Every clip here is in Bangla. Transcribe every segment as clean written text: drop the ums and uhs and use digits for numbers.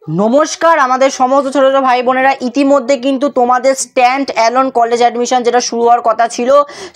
নমস্কার আমাদের সমস্ত ছোট ছোট ভাই বোনেরা, ইতিমধ্যে কিন্তু তোমাদের স্ট্যান্ড অ্যালোন কলেজ অ্যাডমিশন যেটা শুরু হওয়ার কথা ছিল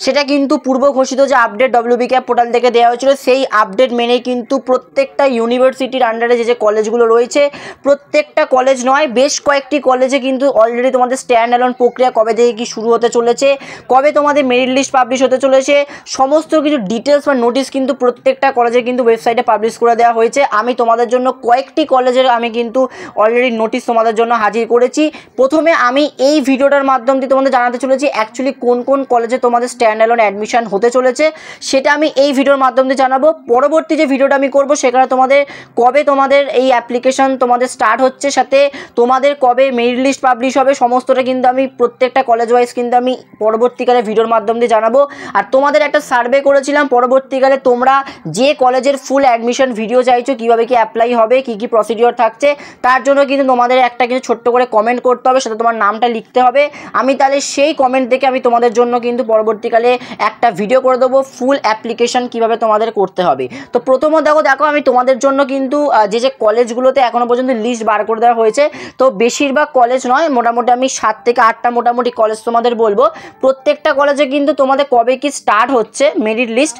সেটা কিন্তু পূর্ব ঘোষিত যে আপডেট WBCAP পোর্টাল থেকে দেওয়া হয়েছিল সেই আপডেট মেনে কিন্তু প্রত্যেকটা ইউনিভার্সিটির আন্ডারে যে কলেজগুলো রয়েছে প্রত্যেকটা কলেজ নয় বেশ কয়েকটি কলেজে কিন্তু অলরেডি তোমাদের স্ট্যান্ড অ্যালোন প্রক্রিয়া কবে থেকে কি শুরু হতে চলেছে, কবে তোমাদের মেরিট লিস্ট পাবলিশ হতে চলেছে, সমস্ত কিছু ডিটেলস বা নোটিশ কিন্তু প্রত্যেকটা কলেজে কিন্তু ওয়েবসাইটে পাবলিশ করে দেওয়া হয়েছে। আমি তোমাদের জন্য কয়েকটি কলেজের আমি কিন্তু অলরেডি নোটিশ তোমাদের জন্য হাজির করেছি। প্রথমে আমি এই ভিডিওটার মাধ্যম দিয়ে তোমাদের জানাতে চলেছি অ্যাকচুয়ালি কোন কোন কলেজে তোমাদের স্ট্যান্ড অ্যালোন অ্যাডমিশন হতে চলেছে সেটা আমি এই ভিডিওর মাধ্যম দিয়ে জানাবো। পরবর্তী যে ভিডিওটা আমি করব সেখানে তোমাদের কবে তোমাদের এই অ্যাপ্লিকেশন তোমাদের স্টার্ট হচ্ছে, সাথে তোমাদের কবে মেরিট লিস্ট পাবলিশ হবে, সমস্তটা কিন্তু আমি প্রত্যেকটা কলেজ ওয়াইজ কিন্তু আমি পরবর্তীকালে ভিডিওর মাধ্যম দিয়ে জানাবো। আর তোমাদের একটা সার্ভে করেছিলাম পরবর্তীকালে তোমরা যে কলেজের ফুল অ্যাডমিশন ভিডিও চাইছো, কীভাবে কি অ্যাপ্লাই হবে, কী কী প্রসিডিওর থাকছে, তার জন্য কিন্তু তোমাদের একটা কিন্তু ছোট্ট করে কমেন্ট করতে হবে, সাথে তোমার নামটা লিখতে হবে। আমি তাহলে সেই কমেন্ট দেখে আমি তোমাদের জন্য কিন্তু পরবর্তীকালে একটা ভিডিও করে দেবো ফুল অ্যাপ্লিকেশন কীভাবে তোমাদের করতে হবে। তো প্রথমত দেখো আমি তোমাদের জন্য কিন্তু যে কলেজগুলোতে এখনও পর্যন্ত লিস্ট বার করে দেওয়া হয়েছে, তো বেশিরভাগ কলেজ নয়, মোটামুটি আমি 7 থেকে 8টা মোটামুটি কলেজ তোমাদের বলবো। প্রত্যেকটা কলেজে কিন্তু তোমাদের কবে কি স্টার্ট হচ্ছে মেরিট লিস্ট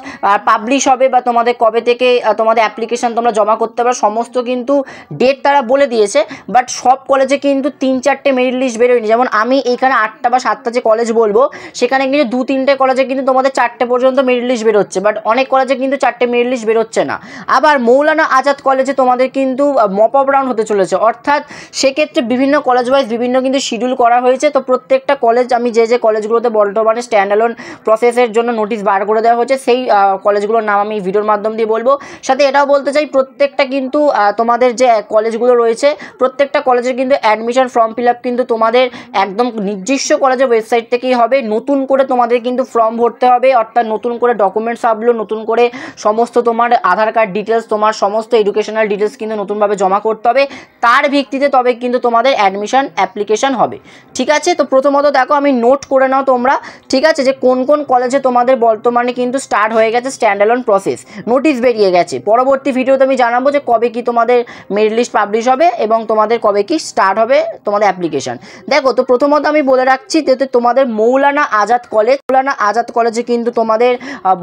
পাবলিশ হবে বা তোমাদের কবে থেকে তোমাদের অ্যাপ্লিকেশন তোমরা জমা করতে পারো সমস্ত কিন্তু ডেট তারা বলে দিয়েছে। বাট সব কলেজে কিন্তু 3-4টে মেরিট লিস্ট বেরোয়নি। যেমন আমি এইখানে 8টা বা 7টা যে কলেজ বলবো সেখানে কিন্তু 2-3টে কলেজে কিন্তু তোমাদের 4টে পর্যন্ত মেরিট লিস্ট বেরোচ্ছে, বাট অনেক কলেজে কিন্তু 4টে মেরিট লিস্ট বেরোচ্ছে না। আবার মৌলানা আজাদ কলেজে তোমাদের কিন্তু মপ আপ রাউন্ড হতে চলেছে, অর্থাৎ সেক্ষেত্রে বিভিন্ন কলেজ ওয়াইজ বিভিন্ন কিন্তু শিডিউল করা হয়েছে। তো প্রত্যেকটা কলেজ আমি যে কলেজগুলোতে বর্তমানে স্ট্যান্ড অ্যালোন প্রসেসের জন্য নোটিশ বার করে দেওয়া হয়েছে সেই কলেজগুলোর নাম আমি ভিডিওর মাধ্যম দিয়ে বলবো। সাথে এটাও বলতে চাই প্রত্যেকটা কিন্তু তোমাদের যে কলেজগুলো রয়েছে প্রত্যেকটা কলেজের কিন্তু অ্যাডমিশন ফর্ম ফিল আপ কিন্তু তোমাদের একদম নির্দিষ্ট কলেজের ওয়েবসাইট থেকেই হবে। নতুন করে তোমাদের কিন্তু ফর্ম ভরতে হবে, অর্থাৎ নতুন করে ডকুমেন্টস আপলোড, নতুন করে সমস্ত তোমার আধার কার্ড ডিটেলস, তোমার সমস্ত এডুকেশনাল ডিটেলস কিন্তু নতুনভাবে জমা করতে হবে। তার ভিত্তিতে তবে কিন্তু তোমাদের অ্যাডমিশন অ্যাপ্লিকেশন হবে। ঠিক আছে, তো প্রথমত দেখো আমি নোট করে নাও তোমরা, ঠিক আছে, যে কোন কোন কলেজে তোমাদের বর্তমানে কিন্তু স্টার্ট হয়ে গেছে স্ট্যান্ড অ্যালোন প্রসেস, নোটিশ বেরিয়ে গেছে। পরবর্তী ভিডিওতে আমি জানাবো যে কবে কি তোমাদের মেরিট লিস্ট পাবলিশ হবে এবং তোমাদের কবে কি স্টার্ট হবে তোমাদের অ্যাপ্লিকেশন। দেখো তো প্রথমত আমি বলে রাখছি যে তোমাদের মৌলানা আজাদ কলেজে কিন্তু তোমাদের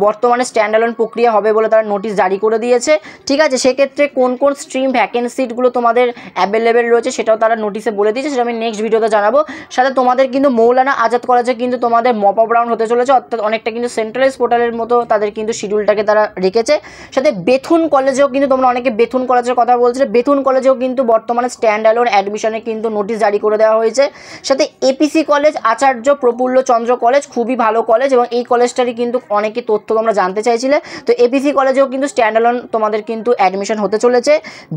বর্তমানে স্ট্যান্ড অ্যালোন প্রক্রিয়া হবে বলে তারা নোটিশ জারি করে দিয়েছে। ঠিক আছে, সেক্ষেত্রে কোন কোন স্ট্রিম ভ্যাকেন্সিগুলো তোমাদের অ্যাভেলেবেল রয়েছে সেটাও তারা নোটিশে বলে দিয়েছে, সেটা আমি নেক্সট ভিডিওতে জানাবো। সাথে তোমাদের কিন্তু মৌলানা আজাদ কলেজে কিন্তু তোমাদের মপ আপ রাউন্ড হতে চলেছে, অর্থাৎ অনেকটা কিন্তু সেন্ট্রালাইজ পোর্টালের মতো তাদের কিন্তু শিডিউলটাকে তারা রেখেছে। সাথে বেথুন কলেজেও কিন্তু তোমরা অনেকে বেথুন কলেজের কথা বলছিলে, বেথুন কলেজেও কিন্তু বর্তমানে স্ট্যান্ড অ্যালোন অ্যাডমিশনে কিন্তু নোটিশ জারি করে দেওয়া হয়েছে। সাথে এপিসি কলেজ, আচার্য প্রফুল্ল চন্দ্র কলেজ, খুবই ভালো কলেজ এবং এই কলেজটারই কিন্তু অনেকে তথ্য তোমরা জানতে চাইছিলে। তো এপিসি কলেজেও কিন্তু স্ট্যান্ড অ্যালোন তোমাদের কিন্তু অ্যাডমিশন হতে চলেছে।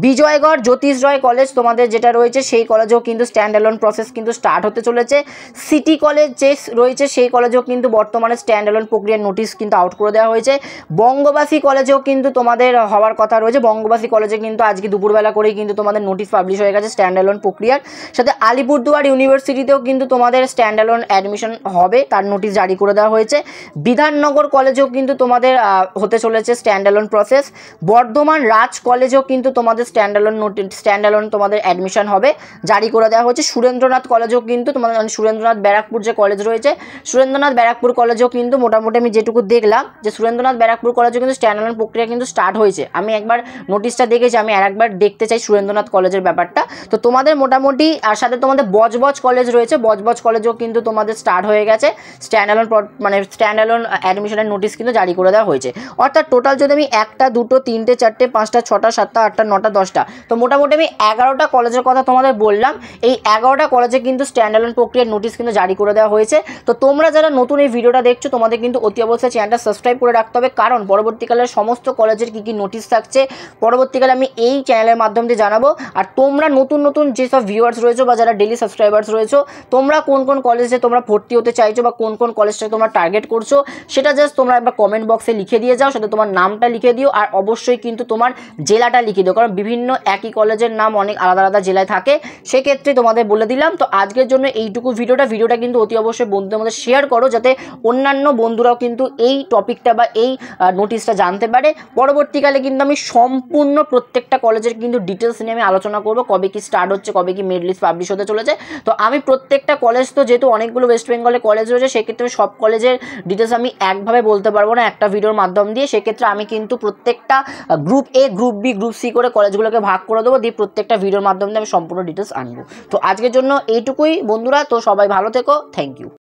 বিজয়গড় জ্যোতিষ রয় কলেজ তোমাদের যেটা রয়েছে সেই কলেজেও কিন্তু স্ট্যান্ড অ্যালোন প্রসেস কিন্তু স্টার্ট হতে চলেছে। সিটি কলেজ যে রয়েছে সেই কলেজেও কিন্তু বর্তমানে স্ট্যান্ড অ্যালোন প্রক্রিয়ার নোটিশ কিন্তু আউট করে দেওয়া হয়েছে। বঙ্গবাসী কলেজেও কিন্তু তোমাদের হওয়ার কথা রয়েছে, বঙ্গবাসী কলেজে কিন্তু আজকে দুপুরবেলা করেই কিন্তু তোমাদের নোটিশ পাবলিশ হয়ে গেছে স্ট্যান্ড অ্যালোন প্রক্রিয়ার। সাথে আলিপুরদুয়ার ইউনিভার্সিটিতেও কিন্তু তোমাদের স্ট্যান্ড অ্যালোন অ্যাডমিশন হবে, তার নোটিশ জারি করে দেওয়া হয়েছে। বিধাননগর কলেজেও কিন্তু তোমাদের হতে চলেছে স্ট্যান্ড অ্যালোন প্রসেস। বর্ধমান রাজ কলেজেও কিন্তু তোমাদের স্ট্যান্ড অ্যালোন তোমাদের অ্যাডমিশন হবে, জারি করে দেওয়া হয়েছে। সুরেন্দ্রনাথ কলেজেও কিন্তু তোমাদের সুরেন্দ্রনাথ ব্যারাকপুর যে কলেজ রয়েছে সুরেন্দ্রনাথ ব্যারাকপুর কলেজেও কিন্তু মোটামুটি আমি যেটুকু দেখলাম যে সুরেন্দ্রনাথ ব্যারাকপুর কলেজেও কিন্তু স্ট্যান্ড অ্যালোন প্রক্রিয়া কিন্তু স্টার্ট হয়েছে। আমি একবার নোটিশটা দেখেছি, আমি আরেকবার দেখতে চাই সুরেন্দ্রনাথ কলেজের ব্যাপারটা। তো তোমাদের মোটামুটি আর সাথে তোমাদের বজবজ কলেজ রয়েছে, বজবজ কলেজেও কিন্তু তোমাদের স্টার্ট হয়ে গেছে স্ট্যান্ড অ্যালোন অ্যাডমিশনের নোটিশ কিন্তু জারি করে দেওয়া হয়েছে। অর্থাৎ টোটাল যদি আমি 1টা 2টো 3টে 4টে 5টা 6টা 7টা 8টা 9টা 10টা তো মোটামুটি আমি 11টা কলেজের কথা তোমাদের বললাম। এই 11টা কলেজে কিন্তু স্ট্যান্ড অ্যালোন প্রক্রিয়ার নোটিশ কিন্তু জারি করে দেওয়া হয়েছে। তো তোমরা যারা নতুন এই ভিডিওটা দেখছো তোমাদের কিন্তু অতি অবশ্যই চ্যানেলটা সাবস্ক্রাইব করে রাখতে হবে, কারণ পরবর্তীকালে সমস্ত কলেজের কী কী নোটিশ থাকছে পরবর্তীকালে আমি এই চ্যানেলের মাধ্যম দিয়ে জানাবো। আর তোমরা নতুন যেসব ভিউয়ার্স রয়েছো বা যারা ডেলি সাবস্ক্রাইবার্স রয়েছো তোমরা কোন কোন কলেজে তোমরা ভর্তি হতে চাইছো বা কোন কোন কলেজটাকে তোমরা টার্গেট করছো সেটা জাস্ট তোমরা একবার কমেন্ট বক্সে লিখে দিয়ে যাও, সাথে তোমার নামটা লিখে দিও আর অবশ্যই কিন্তু তোমার জেলাটা লিখে দিও, কারণ বিভিন্ন একই কলেজের নাম অনেক আলাদা আলাদা জেলায় থাকে, সেক্ষেত্রে তোমাদের বলে দিলাম। তো আজকের জন্য এইটুকু ভিডিওটা কিন্তু অতি অবশ্যই বন্ধুদের মধ্যে শেয়ার করো, যাতে অন্যান্য বন্ধুরাও কিন্তু এই টপিকটা বা এই নোটিশটা জানতে পারে। পরবর্তীকালে কিন্তু আমি সম্পূর্ণ প্রত্যেকটা কলেজের কিন্তু ডিটেলস নিয়ে আমি আলোচনা করব, কবে কি স্টার্ট হচ্ছে, কবে কি মেরিট লিস্ট পাবলিশ হতে চলেছে। তো আমি প্রত্যেকটা কলেজ, তো যেহেতু অনেকগুলো ওয়েস্ট বেঙ্গলে কলেজ রয়েছে, সেক্ষেত্রে সব কলেজের ডিটেলস আমি একভাবে বলতে পারবো না একটা ভিডিওর মাধ্যম দিয়ে। সেক্ষেত্রে আমি কিন্তু প্রত্যেকটা group A, group B, group C করে কলেজগুলোকে ভাগ করে দেবো, দিয়ে প্রত্যেকটা ভিডিওর মাধ্যমে আমি সম্পূর্ণ ডিটেলস আনবো। তো আজকের জন্য এইটুকুই বন্ধুরা, তো সবাই ভালো থেকো, থ্যাংক ইউ।